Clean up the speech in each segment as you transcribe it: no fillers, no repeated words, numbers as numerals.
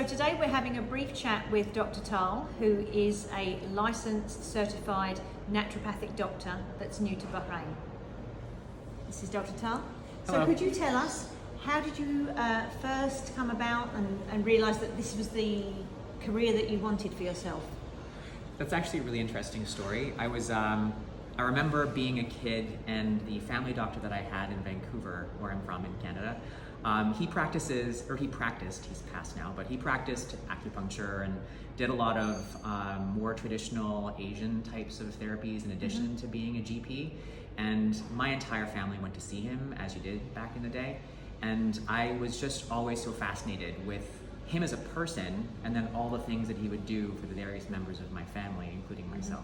today we're having a brief chat with Dr. Taal, who is a licensed, certified naturopathic doctor that's new to Bahrain. This is Dr. Taal. Hello. So could you tell us, how did you first come about and realise that this was the career that you wanted for yourself? That's actually a really interesting story. I remember being a kid, and the family doctor that I had in Vancouver, where I'm from in Canada, he practiced, he's passed now, but he practiced acupuncture and did a lot of more traditional Asian types of therapies in addition to being a GP. And my entire family went to see him, as you did back in the day. And I was just always so fascinated with him as a person, and then all the things that he would do for the various members of my family, including myself.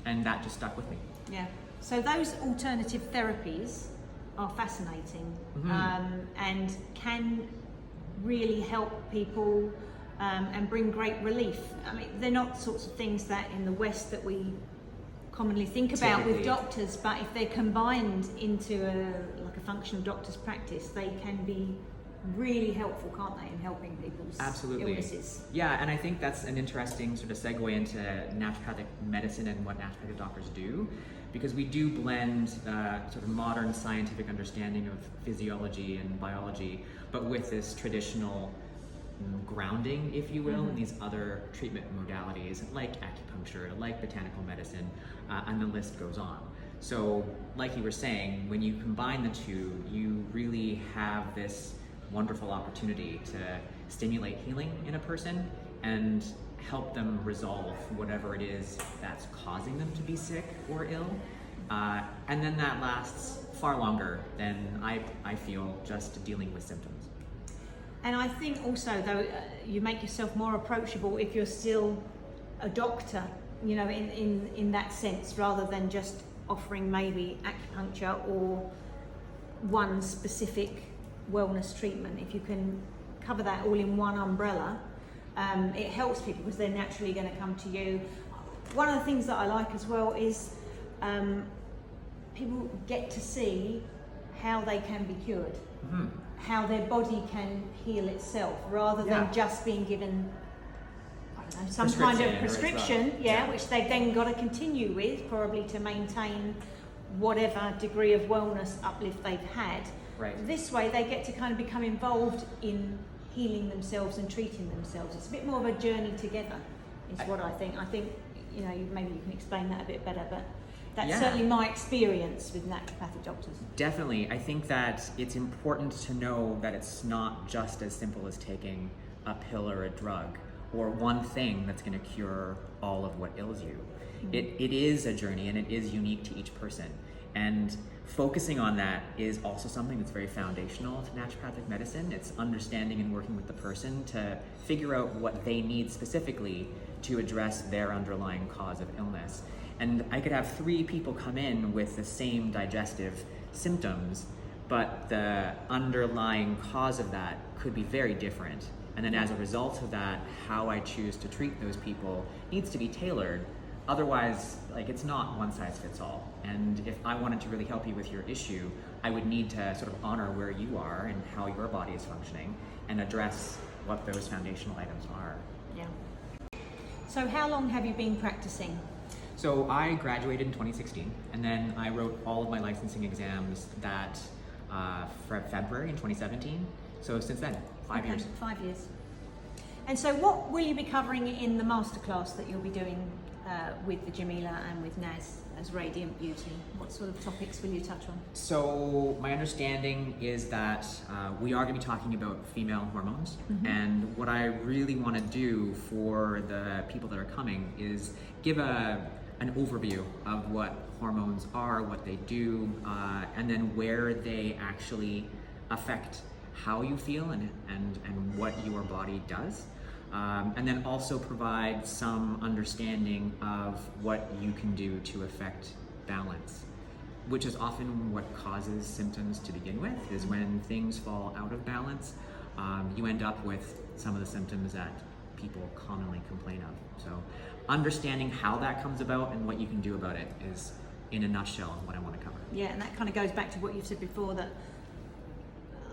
And that just stuck with me. Yeah. So those alternative therapies are fascinating and can really help people and bring great relief. I mean, they're not sorts of things that in the West that we commonly think about with doctors, but if they're combined into a functional doctor's practice, they can be really helpful, can't they, in helping people's illnesses? Yeah, and I think that's an interesting sort of segue into naturopathic medicine and what naturopathic doctors do, because we do blend sort of modern scientific understanding of physiology and biology, but with this traditional grounding, if you will, in these other treatment modalities like acupuncture, like botanical medicine, and the list goes on. So, like you were saying, when you combine the two, you really have this wonderful opportunity to stimulate healing in a person and help them resolve whatever it is that's causing them to be sick or ill. And then that lasts far longer than I feel just dealing with symptoms. And I think also, though, you make yourself more approachable if you're still a doctor, you know, in that sense, rather than just offering maybe acupuncture or one specific wellness treatment. If you can cover that all in one umbrella, it helps people because they're naturally going to come to you. One of the things that I like as well is people get to see how they can be cured, how their body can heal itself, rather than just being given, I don't know, some kind of prescription, which they've then got to continue with, probably to maintain whatever degree of wellness uplift they've had. Right. This way they get to kind of become involved in healing themselves and treating themselves. It's a bit more of a journey together, is what I think. I think, you know, maybe you can explain that a bit better, but that's certainly my experience with naturopathic doctors. Definitely. I think that it's important to know that it's not just as simple as taking a pill or a drug or one thing that's going to cure all of what ails you. It is a journey, and it is unique to each person. And focusing on that is also something that's very foundational to naturopathic medicine. It's understanding and working with the person to figure out what they need specifically to address their underlying cause of illness. And I could have 3 people come in with the same digestive symptoms, but the underlying cause of that could be very different. And then as a result of that, how I choose to treat those people needs to be tailored. Otherwise, it's not one size fits all. And if I wanted to really help you with your issue, I would need to sort of honor where you are and how your body is functioning and address what those foundational items are. Yeah. So how long have you been practicing? So I graduated in 2016, and then I wrote all of my licensing exams for February in 2017. So since then, 5 years. 5 years. And so what will you be covering in the masterclass that you'll be doing with the Jamila and with Naz as Radiant Beauty? What sort of topics will you touch on? So my understanding is that we are going to be talking about female hormones, and what I really want to do for the people that are coming is give an overview of what hormones are, what they do, and then where they actually affect how you feel and what your body does. And then also provide some understanding of what you can do to affect balance, which is often what causes symptoms to begin with, is when things fall out of balance, you end up with some of the symptoms that people commonly complain of. So understanding how that comes about and what you can do about it is, in a nutshell, what I want to cover. Yeah, and that kind of goes back to what you've said before, that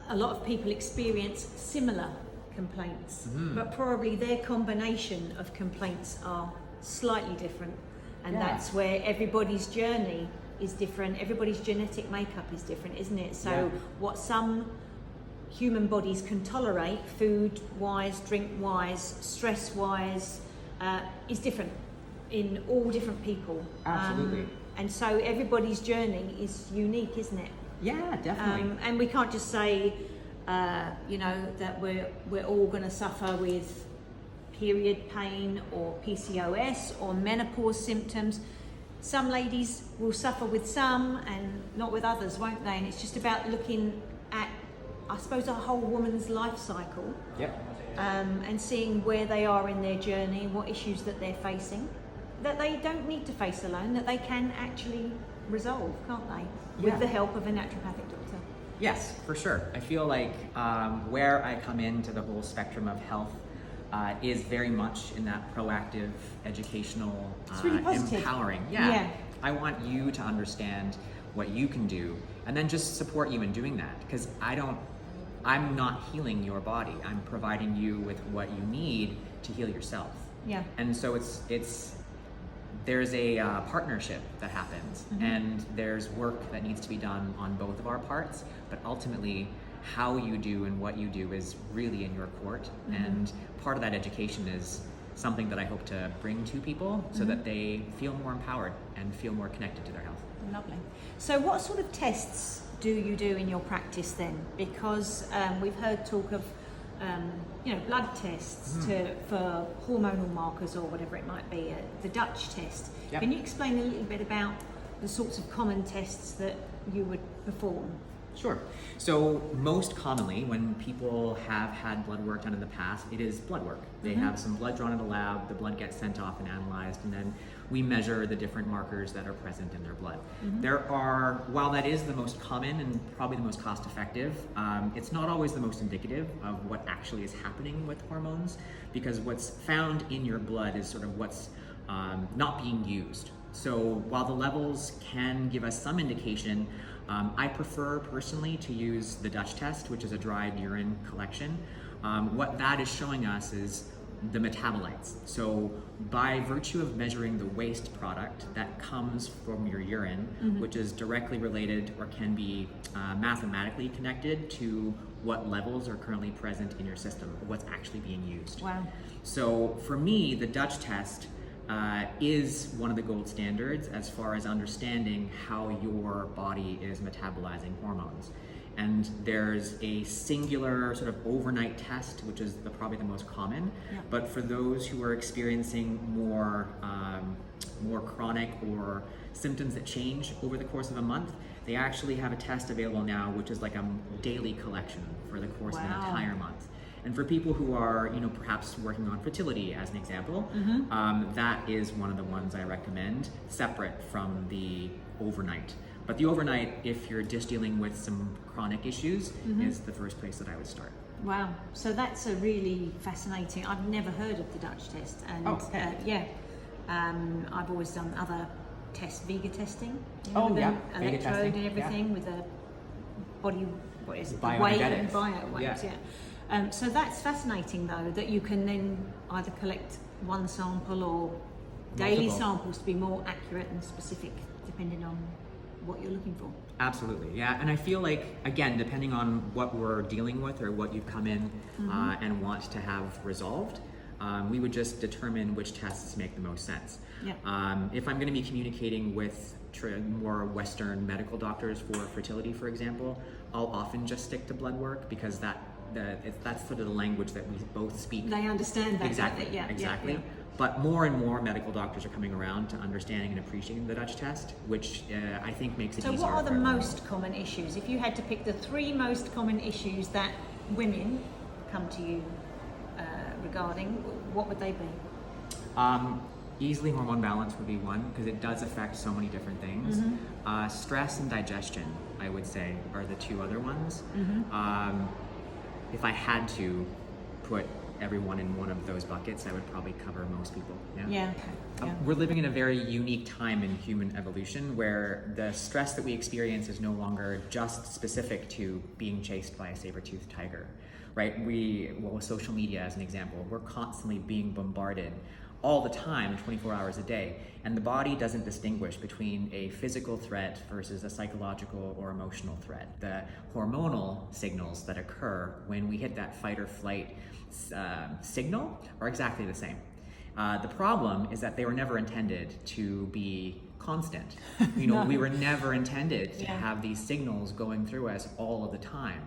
a lot of people experience similar complaints, but probably their combination of complaints are slightly different, and that's where everybody's journey is different. Everybody's genetic makeup is different, isn't it? So what some human bodies can tolerate, food wise, drink wise, stress wise, is different in all different people. Absolutely. And so everybody's journey is unique, isn't it? Yeah, definitely. And we can't just say, that we're all going to suffer with period pain or PCOS or menopause symptoms. Some ladies will suffer with some and not with others, won't they? And it's just about looking at, I suppose, a whole woman's life cycle. And seeing where they are in their journey, what issues that they're facing, that they don't need to face alone, that they can actually resolve, can't they? With the help of a naturopathic doctor. Yes, for sure. I feel like where I come into the whole spectrum of health is very much in that proactive, educational, It's really positive. empowering. I want you to understand what you can do, and then just support you in doing that. Because I'm not healing your body. I'm providing you with what you need to heal yourself. And so there's a partnership that happens, and there's work that needs to be done on both of our parts, but ultimately how you do and what you do is really in your court. And part of that education is something that I hope to bring to people so that they feel more empowered and feel more connected to their health. Lovely. So what sort of tests do you do in your practice then? Because we've heard talk of blood tests for hormonal markers or whatever it might be, the Dutch test. Can you explain a little bit about the sorts of common tests that you would perform? Sure. So most commonly when people have had blood work done in the past, it is blood work. They have some blood drawn in a lab, the blood gets sent off and analyzed, and then we measure the different markers that are present in their blood. While that is the most common and probably the most cost effective, it's not always the most indicative of what actually is happening with hormones, because what's found in your blood is sort of what's not being used. So while the levels can give us some indication, I prefer personally to use the Dutch test, which is a dried urine collection. What that is showing us is the metabolites. So by virtue of measuring the waste product that comes from your urine, which is directly related or can be mathematically connected to what levels are currently present in your system, what's actually being used. Wow. So for me, the Dutch test is one of the gold standards as far as understanding how your body is metabolizing hormones. And there's a singular sort of overnight test, which is probably the most common. But for those who are experiencing more chronic or symptoms that change over the course of a month, they actually have a test available now, which is like a daily collection for the course of an entire month. And for people who are, perhaps working on fertility, as an example, that is one of the ones I recommend, separate from the overnight. But the overnight, if you're just dealing with some chronic issues, is the first place that I would start. Wow. So that's a really fascinating. I've never heard of the Dutch test, and I've always done other tests, Vega testing. Vega electrode testing, and everything with a body, what is it? Bioenergetics. Weight and bio weights. So that's fascinating, though, that you can then either collect one sample or daily samples to be more accurate and specific, depending on what you're looking for. Absolutely, yeah. And I feel like, again, depending on what we're dealing with or what you've come in and want to have resolved, we would just determine which tests make the most sense. If I'm going to be communicating with more Western medical doctors for fertility, for example, I'll often just stick to blood work, because that's sort of the language that we both speak. They understand that. Exactly. Exactly. But more and more medical doctors are coming around to understanding and appreciating the Dutch test, which I think makes it easier. So what are the most common issues? If you had to pick the 3 most common issues that women come to you regarding, what would they be? Easily hormone balance would be one, because it does affect so many different things. Stress and digestion, I would say, are the 2 other ones. If I had to put everyone in one of those buckets, I would probably cover most people. We're living in a very unique time in human evolution, where the stress that we experience is no longer just specific to being chased by a saber-toothed tiger. right? With social media as an example, we're constantly being bombarded all the time, 24 hours a day. And the body doesn't distinguish between a physical threat versus a psychological or emotional threat. The hormonal signals that occur when we hit that fight or flight signal are exactly the same. The problem is that they were never intended to be constant. No. We were never intended to Yeah. have these signals going through us all of the time.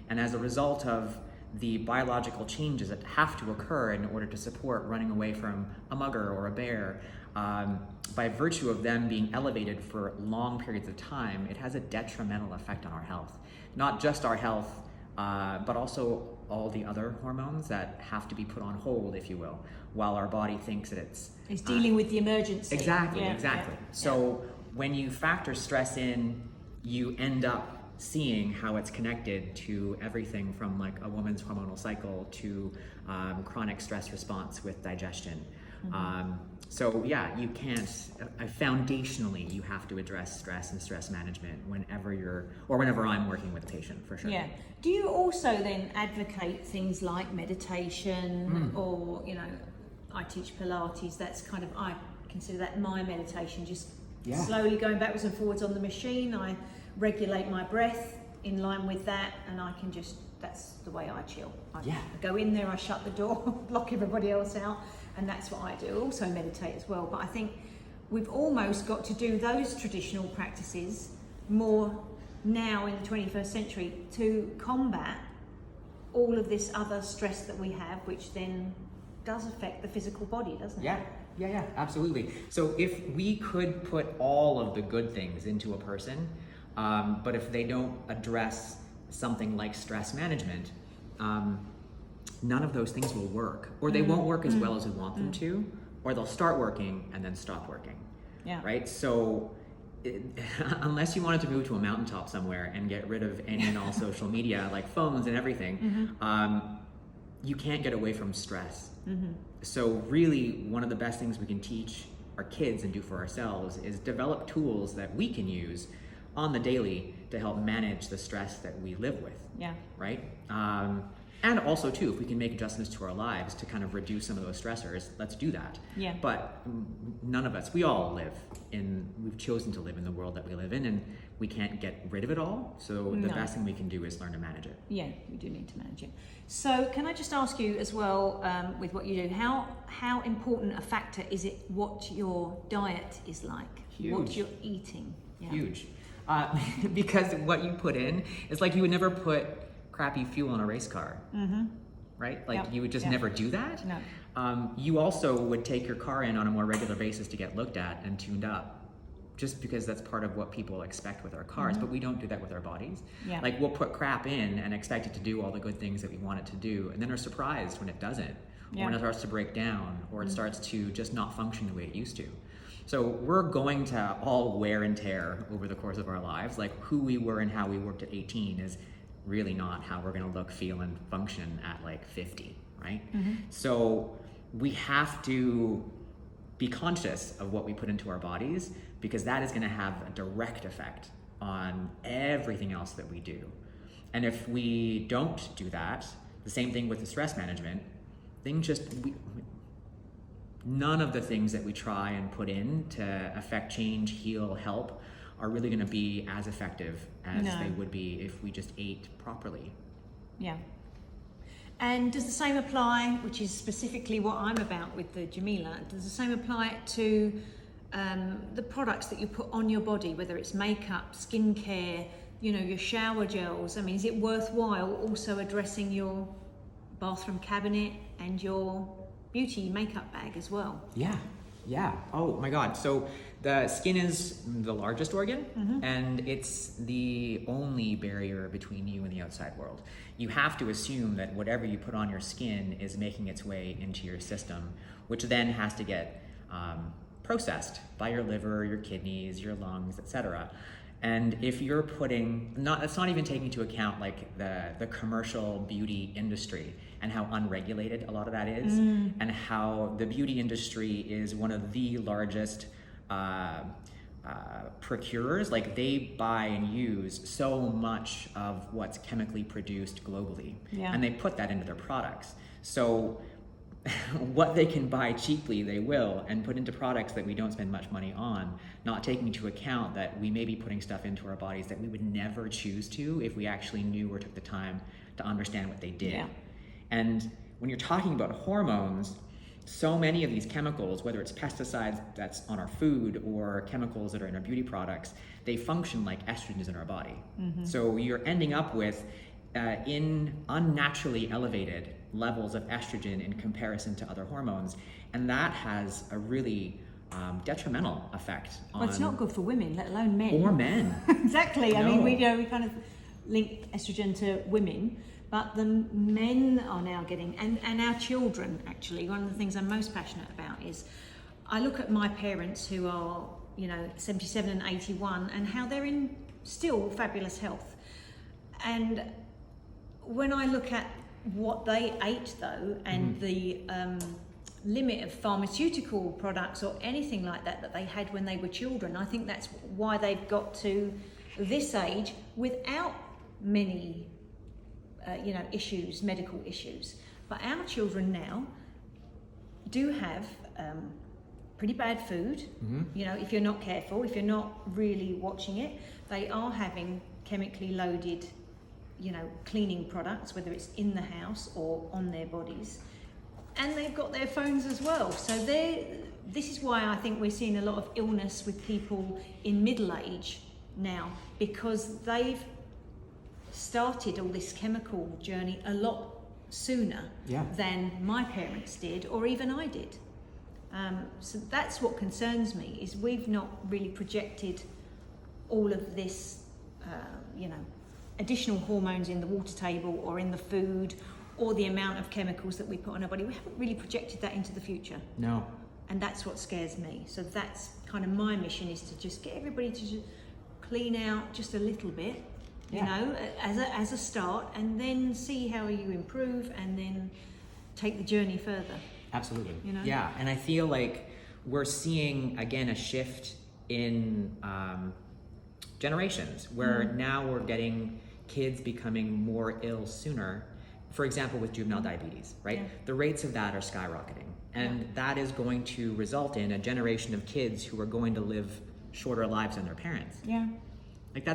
And as a result of the biological changes that have to occur in order to support running away from a mugger or a bear, by virtue of them being elevated for long periods of time, it has a detrimental effect on our health. Not just our health, but also all the other hormones that have to be put on hold, if you will, while our body thinks that it's dealing with the emergency. Exactly, Yeah, exactly. yeah, So when you factor stress in, you end up seeing how it's connected to everything from like a woman's hormonal cycle to chronic stress response with digestion. So yeah, you can't, foundationally, you have to address stress and stress management whenever I'm working with a patient, for sure. Yeah. Do you also then advocate things like meditation or, I teach Pilates, that's kind of, I consider that my meditation, just slowly going backwards and forwards on the machine. I regulate my breath in line with that, and I can just, that's the way I chill. I go in there, I shut the door, block everybody else out, and that's what I do. Also meditate as well, but I think we've almost got to do those traditional practices more now in the 21st century to combat all of this other stress that we have, which then does affect the physical body, doesn't it? Yeah, absolutely. So if we could put all of the good things into a person, but if they don't address something like stress management, none of those things will work, or they won't work as well as we want them to, or they'll start working and then stop working. Yeah. Right? So unless you wanted to move to a mountaintop somewhere and get rid of any and all social media, like phones and everything, you can't get away from stress. So really, one of the best things we can teach our kids and do for ourselves is develop tools that we can use on the daily to help manage the stress that we live with. Yeah. Right? And also too, if we can make adjustments to our lives to kind of reduce some of those stressors, let's do that. Yeah. But none of us, we've chosen to live in the world that we live in, and we can't get rid of it all. So the best thing we can do is learn to manage it. Yeah, we do need to manage it. So can I just ask you as well, with what you do, how important a factor is it what your diet is like? Huge. What you're eating? Yeah. Huge. Because what you put in is like you would never put crappy fuel in a race car, right? Like you would just never do that. No. You also would take your car in on a more regular basis to get looked at and tuned up, just because that's part of what people expect with our cars, but we don't do that with our bodies. Yeah. Like we'll put crap in and expect it to do all the good things that we want it to do, and then are surprised when it doesn't, or when it starts to break down, or it starts to just not function the way it used to. So we're going to all wear and tear over the course of our lives. Like who we were and how we worked at 18 is really not how we're going to look, feel, and function at like 50, right? So we have to be conscious of what we put into our bodies, because that is going to have a direct effect on everything else that we do. And if we don't do that, the same thing with the stress management, none of the things that we try and put in to affect change, heal, help are really going to be as effective as they would be if we just ate properly. Yeah. And does the same apply, which is specifically what I'm about with the Jamila, does the same apply to the products that you put on your body, whether it's makeup, skincare, your shower gels? I mean, is it worthwhile also addressing your bathroom cabinet and your beauty makeup bag as well? Yeah. Oh my God. So the skin is the largest organ, and it's the only barrier between you and the outside world. You have to assume that whatever you put on your skin is making its way into your system, which then has to get processed by your liver, your kidneys, your lungs, etc. And if you're putting, that's not even taking into account like the commercial beauty industry and how unregulated a lot of that is, and how the beauty industry is one of the largest procurers, like they buy and use so much of what's chemically produced globally, and they put that into their products. So what they can buy cheaply, they will, and put into products that we don't spend much money on, not taking into account that we may be putting stuff into our bodies that we would never choose to if we actually knew or took the time to understand what they did. Yeah. And when you're talking about hormones, so many of these chemicals, whether it's pesticides that's on our food or chemicals that are in our beauty products, they function like estrogens in our body. So you're ending up with in unnaturally elevated levels of estrogen in comparison to other hormones, and that has a really detrimental effect on. Well, it's not good for women, let alone men. Or men. Exactly. I No. mean, we kind of link estrogen to women, but the men are now getting, and our children, actually. One of the things I'm most passionate about is I look at my parents who are, 77 and 81, and how they're in still fabulous health. And when I look at what they ate, though, and the limit of pharmaceutical products or anything like that they had when they were children, I think that's why they've got to this age without many issues, medical issues. But our children now do have pretty bad food. If you're not careful, if you're not really watching it, they are having chemically loaded cleaning products, whether it's in the house or on their bodies, and they've got their phones as well. So this is why I think we're seeing a lot of illness with people in middle age now, because they've started all this chemical journey a lot sooner than my parents did, or even I did. So that's what concerns me, is we've not really projected all of this, additional hormones in the water table or in the food, or the amount of chemicals that we put on our body. We haven't really projected that into the future. No. And that's what scares me. So that's kind of my mission, is to just get everybody to just clean out just a little bit, as a start, and then see how you improve, and then take the journey further. Absolutely. Yeah, and I feel like we're seeing again a shift in generations, where now we're getting kids becoming more ill sooner. For example, with juvenile diabetes, right? Yeah. The rates of that are skyrocketing, and that is going to result in a generation of kids who are going to live shorter lives than their parents. Yeah. Like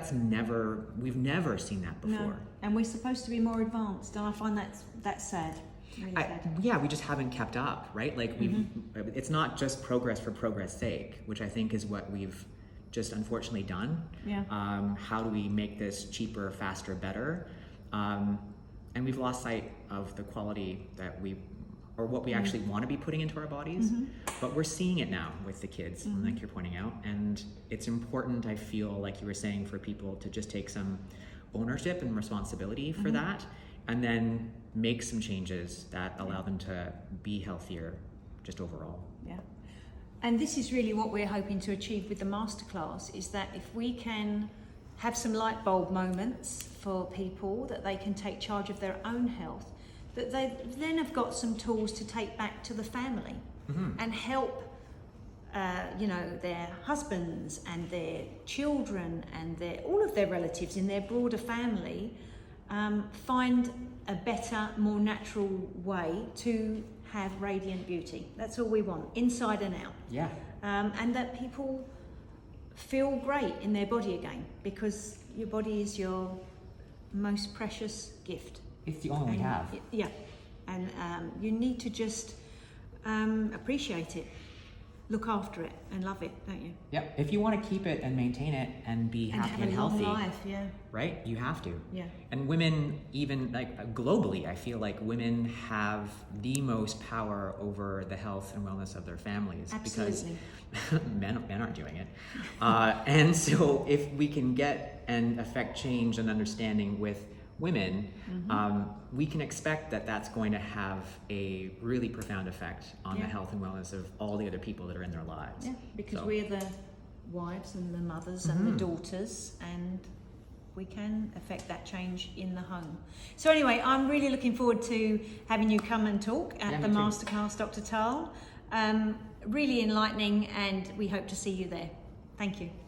we've never seen that before. No. And we're supposed to be more advanced, and I find that's sad. Really sad. We just haven't kept up, right? Like it's not just progress for progress' sake, which I think is what we've just unfortunately done. Yeah. How do we make this cheaper, faster, better? And we've lost sight of the quality that what we actually want to be putting into our bodies. But we're seeing it now with the kids, like you're pointing out. And it's important, I feel, like you were saying, for people to just take some ownership and responsibility for that, and then make some changes that allow them to be healthier just overall. Yeah. And this is really what we're hoping to achieve with the masterclass, is that if we can have some light bulb moments for people, that they can take charge of their own health, that they then have got some tools to take back to the family and help their husbands and their children and all of their relatives in their broader family find a better, more natural way to have radiant beauty. That's all we want, inside and out. Yeah. And that people feel great in their body again, because your body is your most precious gift. It's the only we have. Yeah. And you need to just appreciate it, look after it, and love it, don't you? Yep. If you want to keep it and maintain it and be happy and healthy, long life, right? You have to. Yeah. And women, even like globally, I feel like women have the most power over the health and wellness of their families. Absolutely. Because men aren't doing it. And so if we can get and affect change and understanding with women, we can expect that that's going to have a really profound effect on the health and wellness of all the other people that are in their lives. Yeah, because we're the wives and the mothers and the daughters, and we can affect that change in the home. So anyway, I'm really looking forward to having you come and talk at the masterclass, Dr. Taal. Really enlightening, and we hope to see you there. Thank you.